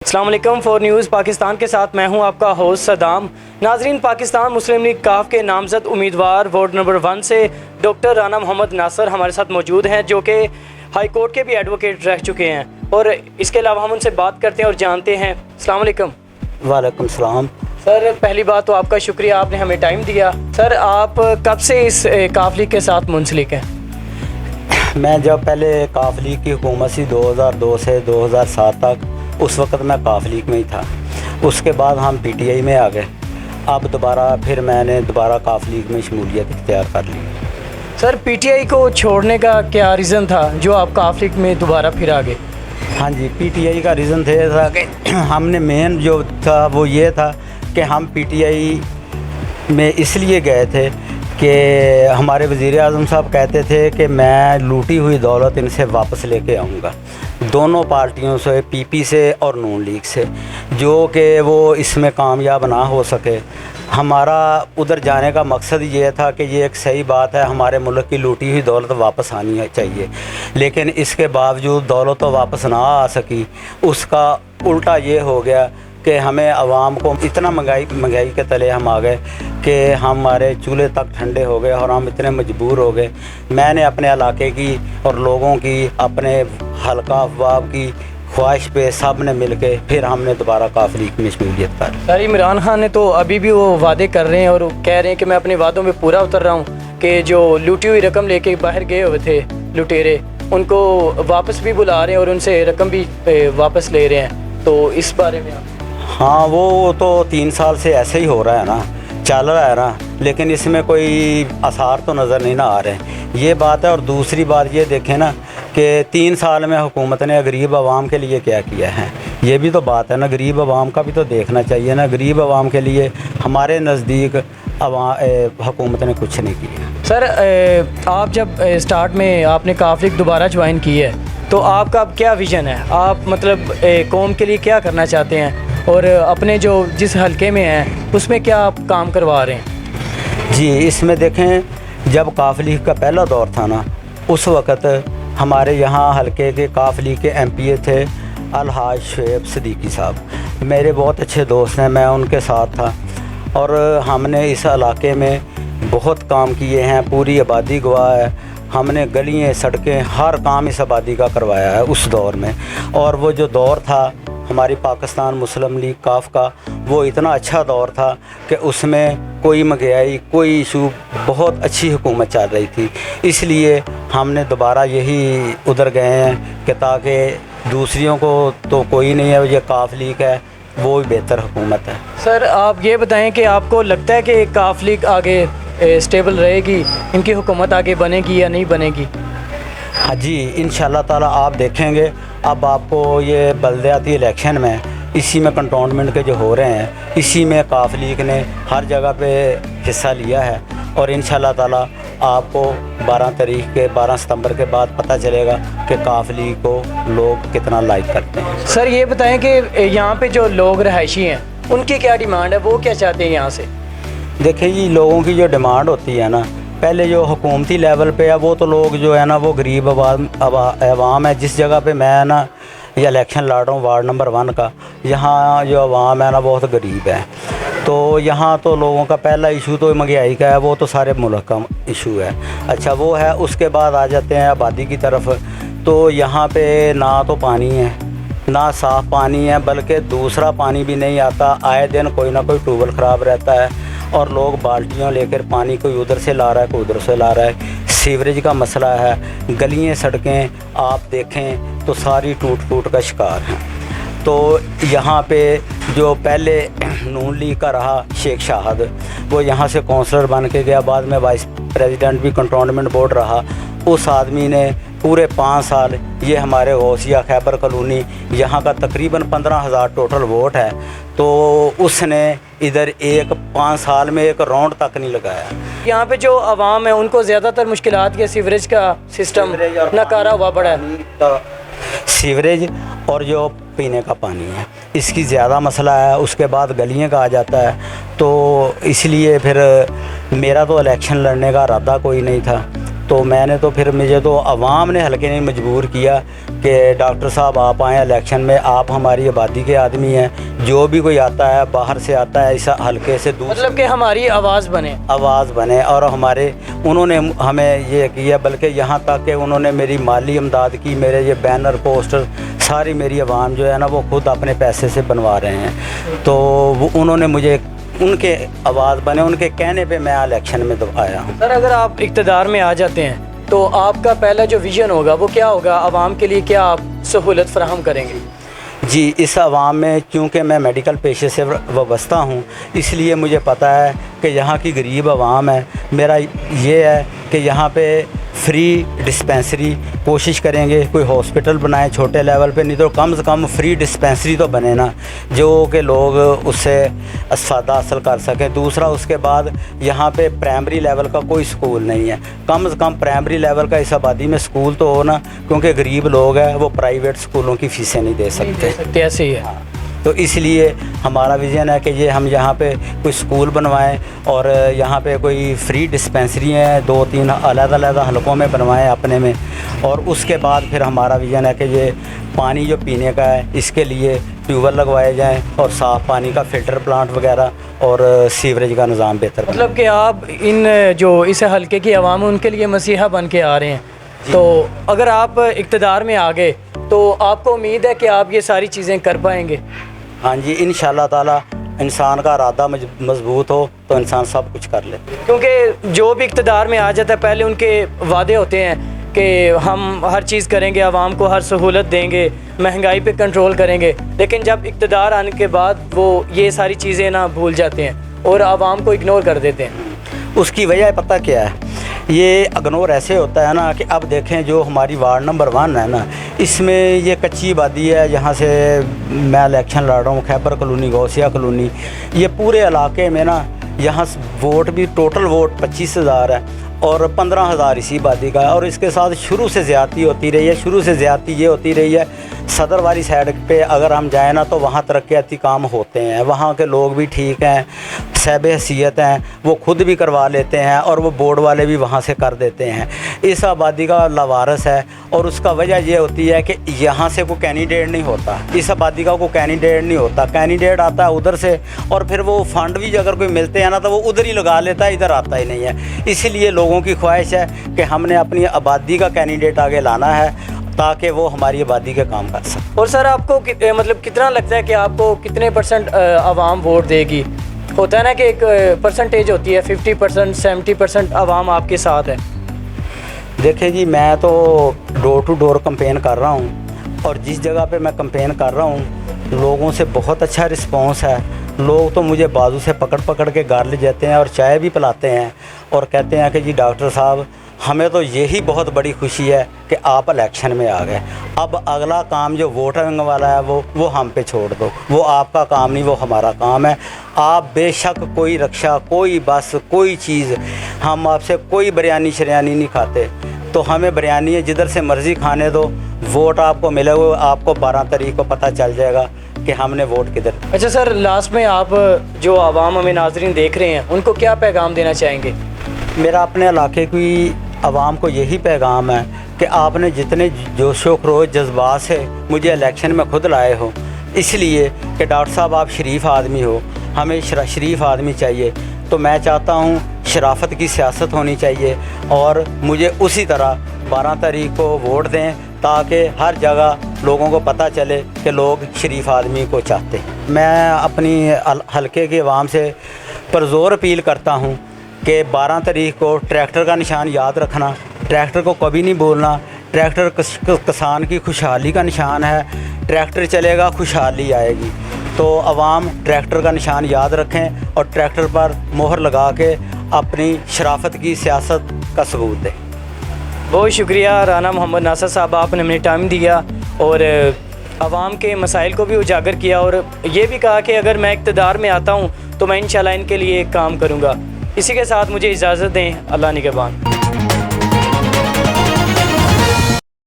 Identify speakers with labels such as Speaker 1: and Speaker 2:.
Speaker 1: السلام علیکم، four news Pakistan کے ساتھ میں ہوں آپ کا ہوسٹ صدام۔ ناظرین، پاکستان مسلم لیگ کاف کے نامزد امیدوار وارڈ نمبر 1 سے ڈاکٹر رانا محمد ناصر ہمارے ساتھ موجود ہیں، جو کہ ہائی کورٹ کے بھی ایڈوکیٹ رہ چکے ہیں، اور اس کے علاوہ ہم ان سے بات کرتے ہیں اور جانتے ہیں۔ السلام علیکم۔
Speaker 2: وعلیکم السلام۔
Speaker 1: سر، پہلی بات تو آپ کا شکریہ، آپ نے ہمیں ٹائم دیا۔ سر، آپ کب سے اس کاف لیگ کے ساتھ منسلک ہیں؟
Speaker 2: میں جب پہلے کاف لیگ کی حکومت سی 2002 سے 2007 تک، اس وقت میں کاف لیگ میں ہی تھا۔ اس کے بعد ہم پی ٹی آئی میں آ گئے۔ اب پھر میں نے دوبارہ کاف لیگ میں شمولیت اختیار کر لی۔
Speaker 1: سر، پی ٹی آئی کو چھوڑنے کا کیا ریزن تھا جو آپ کاف لیگ میں دوبارہ پھر آ گئے؟
Speaker 2: ہاں جی، پی ٹی آئی کا ریزن تھا کہ ہم نے مین جو تھا وہ یہ تھا کہ ہم پی ٹی آئی میں اس لیے گئے تھے کہ ہمارے وزیر اعظم صاحب کہتے تھے کہ میں لوٹی ہوئی دولت ان سے واپس لے کے آؤں گا، دونوں پارٹیوں سے، پی پی سے اور نون لیگ سے، جو کہ وہ اس میں کامیاب نہ ہو سکے۔ ہمارا ادھر جانے کا مقصد یہ تھا کہ یہ ایک صحیح بات ہے، ہمارے ملک کی لوٹی ہوئی دولت واپس آنی چاہیے، لیکن اس کے باوجود دولت تو واپس نہ آ سکی۔ اس کا الٹا یہ ہو گیا کہ ہمیں عوام کو اتنا مہنگائی کے تلے ہم آ گئے کہ ہمارے چولہے تک ٹھنڈے ہو گئے اور ہم اتنے مجبور ہو گئے۔ میں نے اپنے علاقے کی اور لوگوں کی، اپنے حلقہ افباب کی خواہش پہ سب نے مل کے پھر ہم نے دوبارہ کاف لیگ میں شمولیت کر۔
Speaker 1: سر، عمران خان نے تو ابھی بھی وہ وعدے کر رہے ہیں اور کہہ رہے ہیں کہ میں اپنے وعدوں میں پورا اتر رہا ہوں، کہ جو لوٹی ہوئی رقم لے کے باہر گئے ہوئے تھے لٹیرے، ان کو واپس بھی بلا رہے ہیں اور ان سے رقم بھی واپس لے رہے ہیں، تو اس بارے میں آپ؟
Speaker 2: ہاں، وہ تو 3 سال سے ایسے ہی ہو رہا ہے نا، چل رہا ہے نا، لیکن اس میں کوئی آثار تو نظر نہیں نہ آ رہے، یہ بات ہے۔ اور دوسری بات یہ دیکھیں نا کہ 3 سال میں حکومت نے غریب عوام کے لیے کیا کیا ہے، یہ بھی تو بات ہے نا، غریب عوام کا بھی تو دیکھنا چاہیے نا۔ غریب عوام کے لیے ہمارے نزدیک حکومت نے کچھ نہیں کیا۔
Speaker 1: سر، آپ جب سٹارٹ میں آپ نے کاف لیگ دوبارہ جوائن کی ہے، تو آپ کا کیا ویژن ہے؟ آپ مطلب قوم کے لیے کیا کرنا چاہتے ہیں، اور اپنے جو جس حلقے میں ہیں اس میں کیا آپ کام کروا رہے ہیں؟
Speaker 2: جی، اس میں دیکھیں، جب کاف لیگ کا پہلا دور تھا نا، اس وقت ہمارے یہاں حلقے کے کاف لیگ کے ایم پی اے تھے الحاج شعیب صدیقی صاحب، میرے بہت اچھے دوست ہیں، میں ان کے ساتھ تھا، اور ہم نے اس علاقے میں بہت کام کیے ہیں، پوری آبادی گواہ ہے، ہم نے گلیاں، سڑکیں، ہر کام اس آبادی کا کروایا ہے اس دور میں۔ اور وہ جو دور تھا ہماری پاکستان مسلم لیگ کاف کا، وہ اتنا اچھا دور تھا کہ اس میں کوئی مہنگائی، کوئی ایشو، بہت اچھی حکومت چل رہی تھی۔ اس لیے ہم نے دوبارہ یہی ادھر گئے ہیں کہ تاکہ دوسریوں کو تو کوئی نہیں ہے، یہ کاف لیگ ہے، وہ بھی بہتر حکومت ہے۔
Speaker 1: سر، آپ یہ بتائیں کہ آپ کو لگتا ہے کہ کاف لیگ آگے اسٹیبل رہے گی، ان کی حکومت آگے بنے گی یا نہیں بنے گی؟
Speaker 2: ہاں جی، انشاءاللہ تعالیٰ آپ دیکھیں گے، اب آپ کو یہ بلدیاتی الیکشن میں اسی میں کنٹونمنٹ کے جو ہو رہے ہیں، اسی میں کاف لیگ نے ہر جگہ پہ حصہ لیا ہے، اور انشاءاللہ تعالیٰ آپ کو 12 ستمبر کے بعد پتہ چلے گا کہ کاف لیگ کو لوگ کتنا لائک کرتے ہیں۔
Speaker 1: سر، یہ بتائیں کہ یہاں پہ جو لوگ رہائشی ہیں ان کی کیا ڈیمانڈ ہے، وہ کیا چاہتے ہیں یہاں سے؟
Speaker 2: دیکھیں جی، لوگوں کی جو ڈیمانڈ ہوتی ہے نا، پہلے جو حکومتی لیول پہ ہے وہ تو لوگ جو ہے نا، وہ غریب عوام ہے۔ جس جگہ پہ میں نا یہ الیکشن لڑ رہا ہوں وارڈ نمبر 1 کا، یہاں جو عوام ہے نا بہت غریب ہے، تو یہاں تو لوگوں کا پہلا ایشو تو مہنگائی کا ہے، وہ تو سارے ملک کا ایشو ہے۔ اچھا، وہ ہے، اس کے بعد آ جاتے ہیں آبادی کی طرف، تو یہاں پہ نہ تو پانی ہے، نہ صاف پانی ہے، بلکہ دوسرا پانی بھی نہیں آتا، آئے دن کوئی نہ کوئی ٹیوبل خراب رہتا ہے، اور لوگ بالٹیاں لے کر پانی کوئی ادھر سے لا رہا ہے، کوئی ادھر سے لا رہا ہے۔ سیوریج کا مسئلہ ہے، گلیاں، سڑکیں آپ دیکھیں تو ساری ٹوٹ کا شکار ہیں۔ تو یہاں پہ جو پہلے نون لیگ کا رہا شیخ شاہد، وہ یہاں سے کونسلر بن کے گیا، بعد میں وائس پریزیڈنٹ بھی کنٹونمنٹ بورڈ رہا، اس آدمی نے پورے 5 سال، یہ ہمارے غوثیہ خیبر کالونی، یہاں کا تقریباً 15,000 ٹوٹل ووٹ ہے، تو اس نے ادھر 5 سال میں ایک راؤنڈ تک نہیں لگایا۔
Speaker 1: یہاں پہ جو عوام ہے ان کو زیادہ تر مشکلات، یہ سیوریج کا سسٹم ناکارہ ہوا پڑا ہے،
Speaker 2: سیوریج اور جو پینے کا پانی ہے، اس کی زیادہ مسئلہ ہے۔ اس کے بعد گلیاں کا آ جاتا ہے، تو اس لیے پھر میرا تو الیکشن لڑنے کا ارادہ کوئی نہیں تھا، تو میں نے تو پھر مجھے تو عوام نے حلقے نے مجبور کیا کہ ڈاکٹر صاحب آپ آئیں الیکشن میں، آپ ہماری آبادی کے آدمی ہیں، جو بھی کوئی آتا ہے باہر سے آتا ہے اس حلقے سے
Speaker 1: مطلب کہ ہماری آواز بنے
Speaker 2: اور انہوں نے ہمیں یہ کیا، بلکہ یہاں تک کہ انہوں نے میری مالی امداد کی، میرے یہ بینر پوسٹر ساری میری عوام جو ہے نا وہ خود اپنے پیسے سے بنوا رہے ہیں، تو انہوں نے مجھے ان کے آواز بنے، ان کے کہنے پہ میں الیکشن میں آیا ہوں۔
Speaker 1: سر اگر آپ اقتدار میں آ جاتے ہیں تو آپ کا پہلا جو ویژن ہوگا وہ کیا ہوگا؟ عوام کے لیے کیا آپ سہولت فراہم کریں گے؟
Speaker 2: جی، اس عوام میں چونکہ میں میڈیکل پیشے سے وابستہ ہوں، اس لیے مجھے پتہ ہے کہ یہاں کی غریب عوام ہے، میرا یہ ہے کہ یہاں پہ فری ڈسپینسری کوشش کریں گے، کوئی ہاسپٹل بنائیں چھوٹے لیول پہ، نہیں تو کم سے کم فری ڈسپینسری تو بنے نا، جو کہ لوگ اس سے استفادہ حاصل کر سکیں۔ دوسرا، اس کے بعد یہاں پہ پرائمری لیول کا کوئی سکول نہیں ہے، کم سے کم پرائمری لیول کا اس آبادی میں سکول تو ہونا، کیونکہ غریب لوگ ہیں وہ پرائیویٹ سکولوں کی فیسیں نہیں دے سکتے۔
Speaker 1: ایسے ہی ہے،
Speaker 2: تو اس لیے ہمارا ویژن ہے کہ یہ ہم یہاں پہ کوئی سکول بنوائیں اور یہاں پہ کوئی فری ڈسپینسری ہیں 2-3 علیحدہ حلقوں میں بنوائیں اپنے میں، اور اس کے بعد پھر ہمارا ویژن ہے کہ یہ پانی جو پینے کا ہے اس کے لیے ٹیوب ویل لگوائے جائیں اور صاف پانی کا فلٹر پلانٹ وغیرہ اور سیوریج کا نظام بہتر بنائیں۔
Speaker 1: مطلب کہ آپ ان جو اس حلقے کی عوام ان کے لیے مسیحا بن کے آ رہے ہیں، تو اگر آپ اقتدار میں آ گئے تو آپ کو امید ہے کہ آپ یہ ساری چیزیں کر پائیں گے؟
Speaker 2: ہاں جی، انشاءاللہ تعالی انسان کا ارادہ مضبوط ہو تو انسان سب کچھ کر لے،
Speaker 1: کیونکہ جو بھی اقتدار میں آ جاتا ہے پہلے ان کے وعدے ہوتے ہیں کہ ہم ہر چیز کریں گے، عوام کو ہر سہولت دیں گے، مہنگائی پہ کنٹرول کریں گے، لیکن جب اقتدار آنے کے بعد وہ یہ ساری چیزیں نہ بھول جاتے ہیں اور عوام کو اگنور کر دیتے ہیں۔
Speaker 2: اس کی وجہ پتہ کیا ہے؟ یہ اگنور ایسے ہوتا ہے نا کہ اب دیکھیں جو ہماری وارڈ نمبر 1 ہے نا، اس میں یہ کچی آبادی ہے، یہاں سے میں الیکشن لڑ رہا ہوں، خیبر کالونی، غوثیہ کالونی، یہ پورے علاقے میں نا یہاں ووٹ بھی ٹوٹل ووٹ 25,000 ہے اور 15,000 اسی آبادی کا ہے، اور اس کے ساتھ شروع سے زیادتی ہوتی رہی ہے۔ شروع سے زیادتی یہ ہوتی رہی ہے، صدر والی سائڈ پہ اگر ہم جائیں نا تو وہاں ترقیاتی کام ہوتے ہیں، وہاں کے لوگ بھی ٹھیک ہیں، صاحب حیثیت ہیں، وہ خود بھی کروا لیتے ہیں اور وہ بورڈ والے بھی وہاں سے کر دیتے ہیں۔ اس آبادی کا لاوارث ہے، اور اس کا وجہ یہ ہوتی ہے کہ یہاں سے کوئی کینڈیڈیٹ نہیں ہوتا، اس آبادی کا کوئی کینڈیڈیٹ نہیں ہوتا، کینڈیڈیٹ آتا ہے ادھر سے، اور پھر وہ فنڈ بھی اگر کوئی ملتے ہیں نا تو وہ ادھر ہی لگا لیتا ہے، ادھر آتا ہی نہیں ہے۔ اسی لیے لوگوں کی خواہش ہے کہ ہم نے اپنی آبادی کا کینڈیڈیٹ آگے لانا ہے تاکہ وہ ہماری آبادی کے کام کر سکے۔
Speaker 1: اور سر آپ کو مطلب کتنا لگتا ہے کہ آپ کو کتنے % عوام ووٹ دے گی؟ ہوتا ہے نا کہ ایک پرسنٹیج ہوتی ہے، 50%، 70% عوام آپ کے ساتھ ہے۔
Speaker 2: دیکھیں جی، میں تو ڈور ٹو ڈور کمپین کر رہا ہوں، اور جس جگہ پہ میں کمپین کر رہا ہوں لوگوں سے بہت اچھا رسپانس ہے۔ لوگ تو مجھے بازو سے پکڑ کے گھر لے جاتے ہیں اور چائے بھی پلاتے ہیں اور کہتے ہیں کہ جی ڈاکٹر صاحب ہمیں تو یہی بہت بڑی خوشی ہے کہ آپ الیکشن میں آ گئے، اب اگلا کام جو ووٹنگ والا ہے وہ ہم پہ چھوڑ دو، وہ آپ کا کام نہیں، وہ ہمارا کام ہے۔ آپ بے شک کوئی رکشہ، کوئی بس، کوئی چیز، ہم آپ سے کوئی بریانی شریانی نہیں کھاتے، تو ہمیں بریانی ہے جدھر سے مرضی کھانے دو، ووٹ آپ کو ملے ہوئے، آپ کو 12 تاریخ کو پتہ چل جائے گا کہ ہم نے ووٹ کدھر۔
Speaker 1: اچھا سر، لاسٹ میں آپ جو عوام ہمیں ناظرین دیکھ رہے ہیں ان کو کیا پیغام دینا چاہیں گے؟
Speaker 2: میرا اپنے علاقے کی عوام کو یہی پیغام ہے کہ آپ نے جتنے جوش و خروش جذبات سے مجھے الیکشن میں خود لائے ہو، اس لیے کہ ڈاکٹر صاحب آپ شریف آدمی ہو، ہمیں شریف آدمی چاہیے، تو میں چاہتا ہوں شرافت کی سیاست ہونی چاہیے، اور مجھے اسی طرح 12 تاریخ کو ووٹ دیں تاکہ ہر جگہ لوگوں کو پتہ چلے کہ لوگ شریف آدمی کو چاہتے ہیں۔ میں اپنی حلقے کے عوام سے پرزور اپیل کرتا ہوں کہ 12 تاریخ کو ٹریکٹر کا نشان یاد رکھنا، ٹریکٹر کو کبھی نہیں بولنا۔ ٹریکٹر کسان کی خوشحالی کا نشان ہے، ٹریکٹر چلے گا خوشحالی آئے گی، تو عوام ٹریکٹر کا نشان یاد رکھیں اور ٹریکٹر پر مہر لگا کے اپنی شرافت کی سیاست کا ثبوت دیں۔
Speaker 1: بہت شکریہ رانا محمد ناصر صاحب، آپ نے ہمیں ٹائم دیا اور عوام کے مسائل کو بھی اجاگر کیا، اور یہ بھی کہا کہ اگر میں اقتدار میں آتا ہوں تو میں انشاءاللہ ان کے لیے کام کروں گا۔ اسی کے ساتھ مجھے اجازت دیں، اللہ نگہبان۔